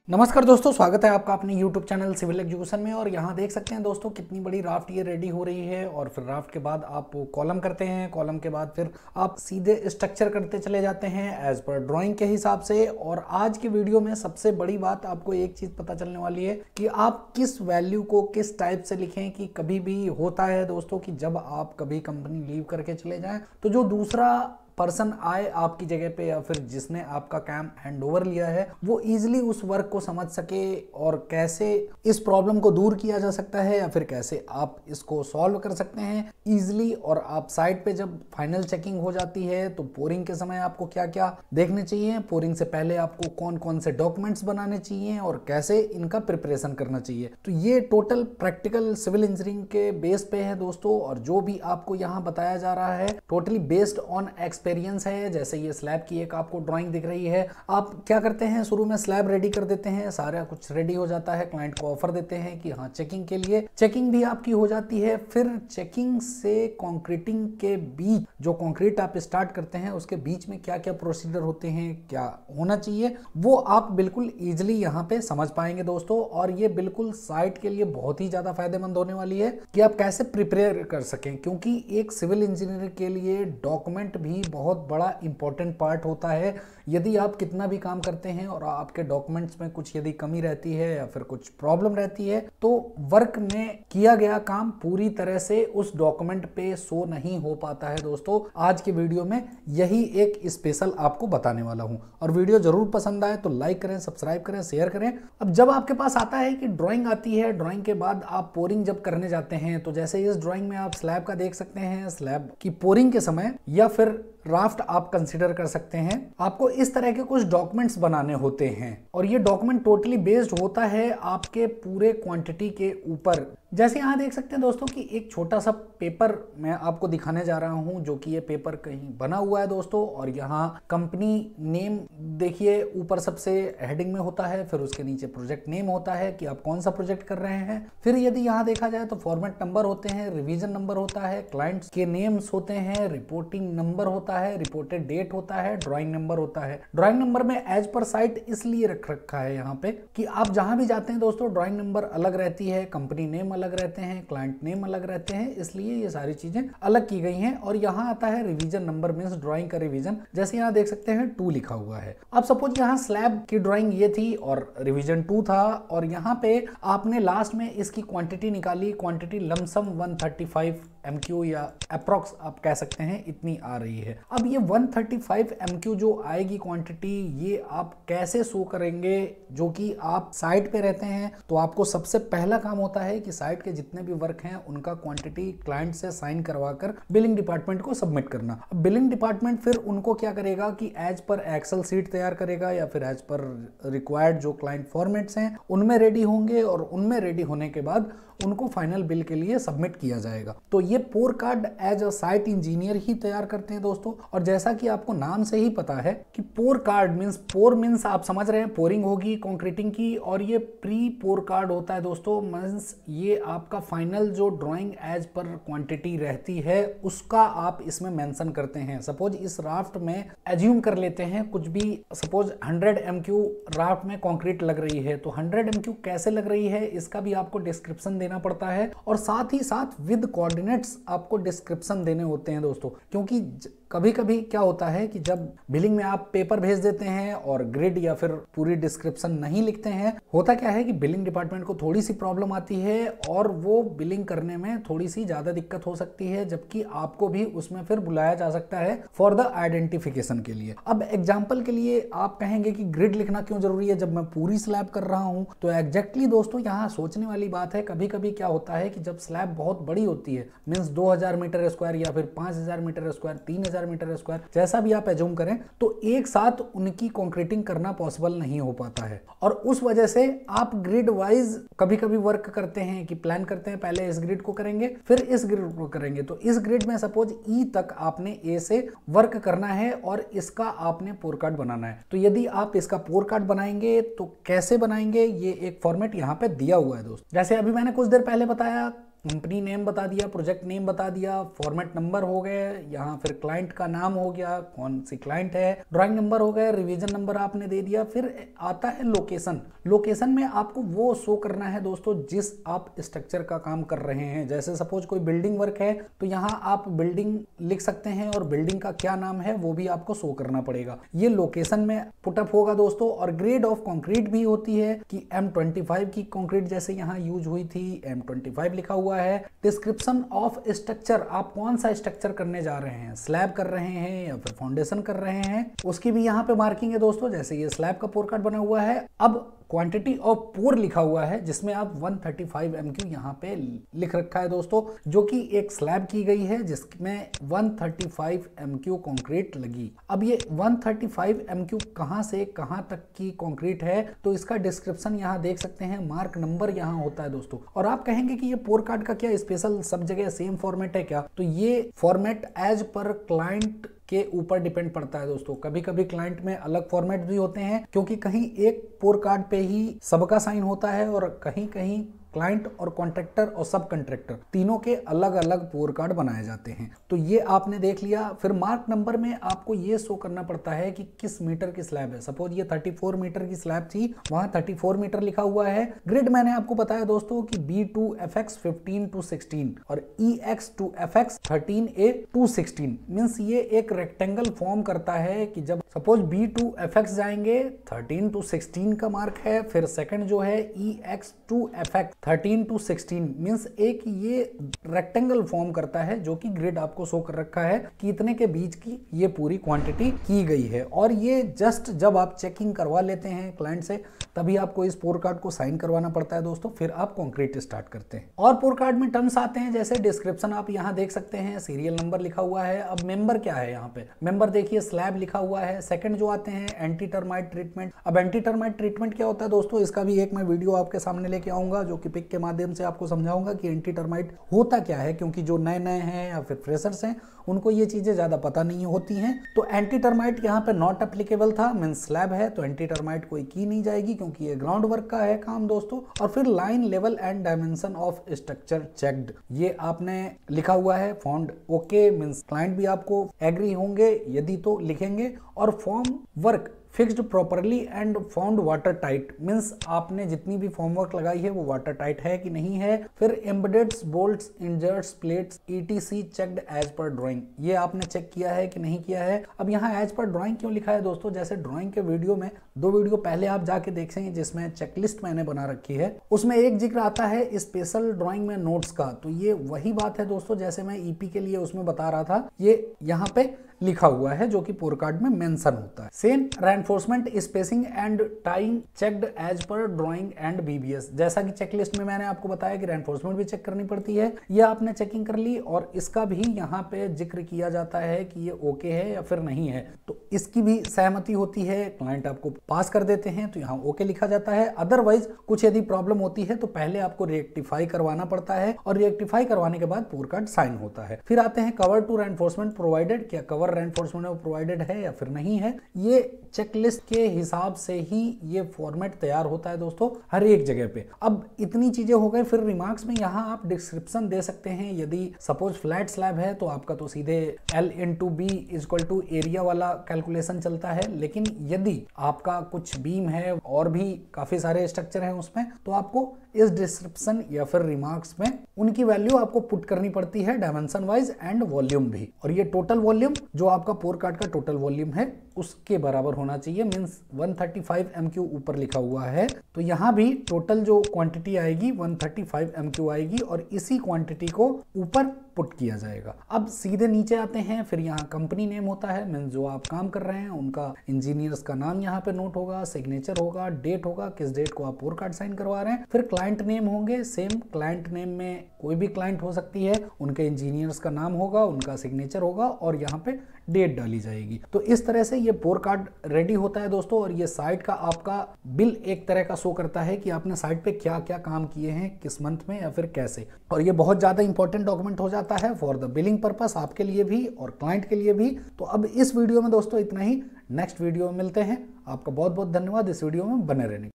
नमस्कार दोस्तों, स्वागत है आपका अपने YouTube चैनल सिविल एजुकेशन में। और यहाँ देख सकते हैं दोस्तों कितनी बड़ी राफ्ट ये रेडी हो रही है। और फिर राफ्ट के बाद आप कॉलम करते हैं, कॉलम के बाद फिर आप सीधे स्ट्रक्चर करते चले जाते हैं एज पर ड्राइंग के हिसाब से। और आज की वीडियो में सबसे बड़ी बात आपको एक चीज़ पता चलने वाली है कि आप किस वैल्यू को किस टाइप से लिखें। कि कभी भी होता है दोस्तों कि जब आप कभी कंपनी लीव करके चले जाएं तो जो दूसरा पर्सन आए आपकी जगह पे या फिर जिसने आपका काम हैंड ओवर लिया है वो इजीली उस वर्क को समझ सके और कैसे इस प्रॉब्लम को दूर किया जा सकता है या फिर कैसे आप इसको सॉल्व कर सकते हैं इजीली। और आप साइट पे जब फाइनल चेकिंग हो जाती है तो पोरिंग के समय आपको क्या क्या देखने चाहिए, पोरिंग से पहले आपको कौन कौन से डॉक्यूमेंट्स बनाने चाहिए और कैसे इनका प्रिपरेशन करना चाहिए। तो ये टोटल प्रैक्टिकल सिविल इंजीनियरिंग के बेस पे है दोस्तों। और जो भी आपको यहाँ बताया जा रहा है टोटली बेस्ड ऑन एक्सपीरियंस है। जैसे ये स्लैब की एक आपको ड्राइंग दिख रही है, आप क्या करते हैं शुरू में स्लैब रेडी कर देते हैं, सारा कुछ रेडी हो जाता है, क्लाइंट को ऑफर देते हैं कि हाँ चेकिंग के लिए, चेकिंग भी आपकी हो जाती है। फिर चेकिंग से कंक्रीटिंग के बीच जो कंक्रीट आप स्टार्ट करते हैं उसके बीच में क्या क्या प्रोसीजर होते हैं, क्या होना चाहिए, वो आप बिल्कुल इजिली यहाँ पे समझ पाएंगे दोस्तों। और ये बिल्कुल साइट के लिए बहुत ही ज्यादा फायदेमंद होने वाली है कि आप कैसे प्रिपेयर कर सकें। क्योंकि एक सिविल इंजीनियर के लिए डॉक्यूमेंट भी बहुत बड़ा इंपॉर्टेंट पार्ट होता है। यदि आप कितना भी काम करते हैं और आपके डॉक्यूमेंट्स में कुछ यदि कमी रहती है या फिर कुछ प्रॉब्लम रहती है तो वर्क में किया गया काम पूरी तरह से उस डॉक्यूमेंट पे शो नहीं हो पाता है दोस्तों। आज के वीडियो में यही एक स्पेशल आपको बताने वाला हूं। और वीडियो जरूर पसंद आए तो लाइक करें, सब्सक्राइब करें, शेयर करें। अब जब आपके पास आता है कि ड्राइंग आती है, ड्राइंग के बाद आप पोरिंग जब करने जाते हैं तो जैसे इस ड्राइंग में आप स्लैब का देख सकते हैं, स्लैब की पोरिंग के समय या फिर राफ्ट आप कंसीडर कर सकते हैं, आपको इस तरह के कुछ डॉक्यूमेंट्स बनाने होते हैं। और ये डॉक्यूमेंट टोटली बेस्ड होता है आपके पूरे क्वांटिटी के ऊपर। जैसे यहाँ देख सकते हैं दोस्तों कि एक छोटा सा पेपर मैं आपको दिखाने जा रहा हूँ, जो कि ये पेपर कहीं बना हुआ है दोस्तों। और यहाँ कंपनी नेम देखिए ऊपर सबसे हेडिंग में होता है, फिर उसके नीचे प्रोजेक्ट नेम होता है कि आप कौन सा प्रोजेक्ट कर रहे हैं। फिर यदि यहाँ देखा जाए तो फॉर्मेट नंबर होते हैं, रिवीजन नंबर होता है, क्लाइंट्स के नेम्स होते हैं, रिपोर्टिंग नंबर होता है, रिपोर्टेड डेट होता है, ड्राइंग नंबर होता है। ड्राइंग नंबर में एज पर साइट इसलिए रख रखा है यहाँ पे कि आप जहां भी जाते हैं दोस्तों ड्राइंग नंबर अलग रहती है, कंपनी नेम अलग रहते हैं, क्लाइंट नेम अलग रहते हैं, इसलिए ये सारी चीजें अलग की गई हैं। और यहाँ आता है रिवीजन नंबर, मींस ड्राइंग का रिवीजन। जैसे यहाँ देख सकते हैं 2 लिखा हुआ है। अब सपोज यहाँ स्लैब की ड्राइंग ये थी और रिवीजन 2 था और यहाँ पे आपने लास्ट में इसकी क्वांटिटी निकाली, क्वांटिटी लमसम 135 MQ या अप्रॉक्स आप कह सकते हैं इतनी आ रही है। अब ये 135 MQ जो आएगी क्वांटिटी, ये आप कैसे शो करेंगे? जो कि आप साइट पे रहते हैं तो आपको सबसे पहला काम होता है कि साइट के जितने भी वर्क हैं उनका क्वांटिटी क्लाइंट से साइन करवाकर बिलिंग डिपार्टमेंट को सबमिट करना। अब बिलिंग डिपार्टमेंट फिर उनको क्या करेगा कि एज पर एक्सेल शीट तैयार करेगा या फिर एज पर रिक्वायर्ड जो क्लाइंट फॉर्मेट्स हैं उनमें रेडी होंगे और उनमें रेडी होने के बाद उनको फाइनल बिल के लिए सबमिट किया जाएगा। तो ये pour card as a site engineer ही तैयार करते हैं दोस्तों। और जैसा कि आपको नाम से ही पता है कि पोर कार्ड मींस, पोर मींस आप समझ रहे हैं पोरिंग होगी कंक्रीटिंग की, और ये प्री पोर कार्ड होता है दोस्तों। मींस ये आपका फाइनल जो ड्राइंग एज पर क्वांटिटी रहती है उसका आप इसमें मेंशन करते हैं। सपोज इस राफ्ट में एज्यूम कर लेते हैं कुछ भी, सपोज 100 MQ राफ्ट में कंक्रीट लग रही है, तो 100 MQ कैसे लग रही है इसका भी आपको डिस्क्रिप्शन देना पड़ता है। और साथ ही साथ विद कोऑर्डिनेट्स आपको डिस्क्रिप्शन देने होते हैं दोस्तों। क्योंकि कभी कभी क्या होता है कि जब बिलिंग में आप पेपर भेज देते हैं और ग्रिड या फिर पूरी डिस्क्रिप्शन नहीं लिखते हैं, होता क्या है कि बिलिंग डिपार्टमेंट को थोड़ी सी प्रॉब्लम आती है और वो बिलिंग करने में थोड़ी सी ज्यादा दिक्कत हो सकती है, जबकि आपको भी उसमें फिर बुलाया जा सकता है फॉर द आइडेंटिफिकेशन के लिए। अब एग्जाम्पल के लिए आप कहेंगे कि ग्रिड लिखना क्यों जरूरी है जब मैं पूरी स्लैब कर रहा हूं, तो एग्जैक्टली दोस्तों यहाँ सोचने वाली बात है। कभी कभी क्या होता है कि जब स्लैब बहुत बड़ी होती है, मींस 2000 मीटर स्क्वायर या फिर 5000 मीटर स्क्वायर, 3000 मीटर स्क्वायर, जैसा भी आप एज्यूम करें, तो एक साथ उनकी कंक्रीटिंग करना पॉसिबल नहीं हो पाता है। और उस वजह से आप ग्रिड वाइज कभी कभी वर्क करते हैं कि प्लान करते हैं पहले इस ग्रिड को करेंगे फिर इस ग्रिड को करेंगे। तो इस ग्रिड में सपोज ई तक आपने ए से वर्क करना है और इसका आपने पोर कार्ड बनाना है। तो यदि आप इसका पोर कार्ड बनाएंगे तो कैसे बनाएंगे, ये एक फॉर्मेट यहाँ पे दिया हुआ है दोस्त। जैसे अभी मैंने कुछ देर पहले बताया कंपनी नेम बता दिया, प्रोजेक्ट नेम बता दिया, फॉर्मेट नंबर हो गए, यहाँ फिर क्लाइंट का नाम हो गया, कौन सी क्लाइंट है, ड्राइंग नंबर हो गया, रिवीजन नंबर आपने दे दिया। फिर आता है लोकेशन। लोकेशन में आपको वो शो करना है दोस्तों जिस आप स्ट्रक्चर का काम कर रहे हैं। जैसे सपोज कोई बिल्डिंग वर्क है तो यहाँ आप बिल्डिंग लिख सकते हैं और बिल्डिंग का क्या नाम है वो भी आपको शो करना पड़ेगा। ये लोकेशन में पुटअप होगा दोस्तों। और ग्रेड ऑफ कंक्रीट भी होती है कि M25 की कंक्रीट जैसे यहाँ यूज हुई थी, M25 लिखा हुआ है। डिस्क्रिप्शन ऑफ स्ट्रक्चर, आप कौन सा स्ट्रक्चर करने जा रहे हैं, स्लैब कर रहे हैं या फिर फाउंडेशन कर रहे हैं, उसकी भी यहाँ पे मार्किंग है दोस्तों। जैसे ये स्लैब का पोर कार्ड बना हुआ है। अब क्वांटिटी ऑफ पोर लिखा हुआ है जिसमें आप 135 MQ यहाँ पे लिख रखा है दोस्तों, जो कि एक स्लैब की गई है जिसमें 135 MQ कंक्रीट लगी। अब ये 135 MQ कहाँ से कहाँ तक की कंक्रीट है तो इसका डिस्क्रिप्शन यहाँ देख सकते हैं, मार्क नंबर यहाँ होता है दोस्तों। और आप कहेंगे कि ये पोर कार्ड का क्या स्पेशल सब जगह सेम फॉर्मेट है क्या? तो ये फॉर्मेट एज पर क्लाइंट के ऊपर डिपेंड पड़ता है दोस्तों। कभी कभी क्लाइंट में अलग फॉर्मेट भी होते हैं क्योंकि कहीं एक पोर कार्ड पे ही सबका साइन होता है और कहीं कहीं क्लाइंट और कॉन्ट्रैक्टर और सब कॉन्ट्रैक्टर तीनों के अलग अलग पोर कार्ड बनाए जाते हैं। तो ये आपने देख लिया। फिर मार्क नंबर में आपको ये शो करना पड़ता है कि किस मीटर की स्लैब है। सपोज ये 34 मीटर की स्लैब थी, वहां 34 मीटर लिखा हुआ है। ग्रिड मैंने आपको बताया दोस्तों कि B2FX 15:16 और EX2FX 13A216 मीन्स ये एक रेक्टेंगल फॉर्म करता है कि जब सपोज B2FX जाएंगे 13:16 का मार्क है। फिर सेकंड जो है EX2FX 13:16 मीन्स एक ये रेक्टेंगल फॉर्म करता है जो कि ग्रिड आपको शो कर रखा है कि इतने के बीच की ये पूरी क्वांटिटी की गई है। और ये जस्ट जब आप चेकिंग करवा लेते हैं क्लाइंट से तभी आपको इस पोर कार्ड को साइन करवाना पड़ता है दोस्तों। फिर आप कंक्रीट स्टार्ट करते हैं। और पोर कार्ड में टर्म्स आते हैं जैसे डिस्क्रिप्शन आप यहाँ देख सकते हैं, सीरियल नंबर लिखा हुआ है। अब मेंबर क्या है यहाँ पे, मेंबर देखिए स्लैब लिखा हुआ है। सेकंड जो आते हैं एंटी टर्माइट ट्रीटमेंट। अब एंटी टर्माइट ट्रीटमेंट क्या होता है दोस्तों, इसका भी एक मैं वीडियो आपके सामने लेके आऊंगा जो कि पिक के माध्यम से आपको समझाऊंगा कि एंटी टर्माइट होता क्या है, क्योंकि जो नए नए हैं या फिर फ्रेशर्स हैं उनको ये चीजें ज्यादा पता नहीं होती हैं। तो एंटी टर्माइट यहाँ पे नॉट एप्लीकेबल था, मीन स्लैब है तो एंटी टर्माइट कोई की नहीं जाएगी क्योंकि ये ग्राउंड वर्क का है काम दोस्तों। और फिर line level and dimension of structure checked, ये आपने लिखा हुआ है। फाउंड ओके मीन्स क्लाइंट भी आपको एग्री होंगे यदि तो लिखेंगे। और form work fixed properly and found water tight means आपने जितनी भी फॉर्मवर्क लगाई है वो वाटर टाइट है कि नहीं है। फिर embeddeds bolts inserts plates ETC checked as per drawing, ये आपने चेक किया है कि नहीं किया है। अब यहाँ एज पर ड्राइंग क्यों लिखा है दोस्तों, जैसे ड्राइंग के वीडियो में 2 वीडियो पहले आप जाके देखेंगे जिसमें चेकलिस्ट मैंने बना रखी है, उसमें एक जिक्र आता है स्पेशल ड्राइंग में नोट्स का। तो ये वही बात है दोस्तों जैसे मैं EP के लिए उसमें बता रहा था, ये यहाँ पे लिखा हुआ है जो कि पोर कार्ड में मेंशन होता है। Same reinforcement spacing and time checked as per drawing and BBS, जैसा कि चेकलिस्ट में मैंने आपको बताया कि रेनफोर्समेंट भी चेक करनी पड़ती है, ये आपने चेकिंग कर ली और इसका भी यहाँ पे जिक्र किया जाता है कि ये ओके है या फिर नहीं है। तो इसकी भी सहमति होती है, क्लाइंट आपको पास कर देते हैं तो यहाँ ओके लिखा जाता है। अदरवाइज कुछ यदि प्रॉब्लम होती है तो पहले आपको रेक्टिफाई करवाना पड़ता है और रेक्टिफाई करवाने के बाद पोर कार्ड साइन होता है। फिर आते हैं कवर टू रेनफोर्समेंट प्रोवाइडेड, क्या कवर रेनफोर्समेंट प्रोवाइडेड है या फिर नहीं है। ये चेकलिस्ट के हिसाब से ही ये फॉर्मेट तैयार होता है दोस्तों हर एक जगह पे। अब इतनी चीजें हो गई, फिर रिमार्क्स में यहाँ आप डिस्क्रिप्शन दे सकते हैं। यदि सपोज फ्लैट स्लैब है तो आपका तो सीधे L/B = एरिया वाला कैलकुलेशन चलता है, लेकिन यदि आपका कुछ बीम है और भी काफी सारे स्ट्रक्चर हैं उसमें तो आपको इस डिस्क्रिप्शन या फिर रिमार्क्स में उनकी वैल्यू आपको पुट करनी पड़ती है डायमेंशन वाइज एंड वॉल्यूम भी। और ये टोटल वॉल्यूम जो आपका पोर कार्ड का टोटल वॉल्यूम है उसके बराबर होना चाहिए, मींस 135 MQ ऊपर लिखा हुआ है तो यहाँ भी टोटल जो क्वांटिटी आएगी 135 MQ आएगी और इसी क्वांटिटी को ऊपर पुट किया जाएगा। अब सीधे नीचे आते हैं, फिर यहाँ कंपनी नेम होता है, मींस जो आप काम कर रहे हैं उनका इंजीनियर्स का नाम यहाँ पे नोट होगा, सिग्नेचर होगा, डेट होगा, किस डेट को आप पोर कार्ड साइन करवा रहे हैं। फिर क्लाइंट नेम होंगे, सेम क्लाइंट नेम में कोई भी क्लाइंट हो सकती है, उनके इंजीनियर्स का नाम होगा, उनका सिग्नेचर होगा और यहाँ पे डेट डाली जाएगी। तो इस तरह से ये पोर कार्ड रेडी होता है दोस्तों। और ये साइट का आपका बिल एक तरह का शो करता है कि आपने साइट पे क्या क्या काम किए हैं, किस मंथ में या फिर कैसे। और ये बहुत ज्यादा इंपॉर्टेंट डॉक्यूमेंट हो जाता है फॉर द बिलिंग पर्पस, आपके लिए भी और क्लाइंट के लिए भी। तो अब इस वीडियो में दोस्तों इतना ही, नेक्स्ट वीडियो में मिलते हैं। आपका बहुत बहुत धन्यवाद इस वीडियो में बने रहने।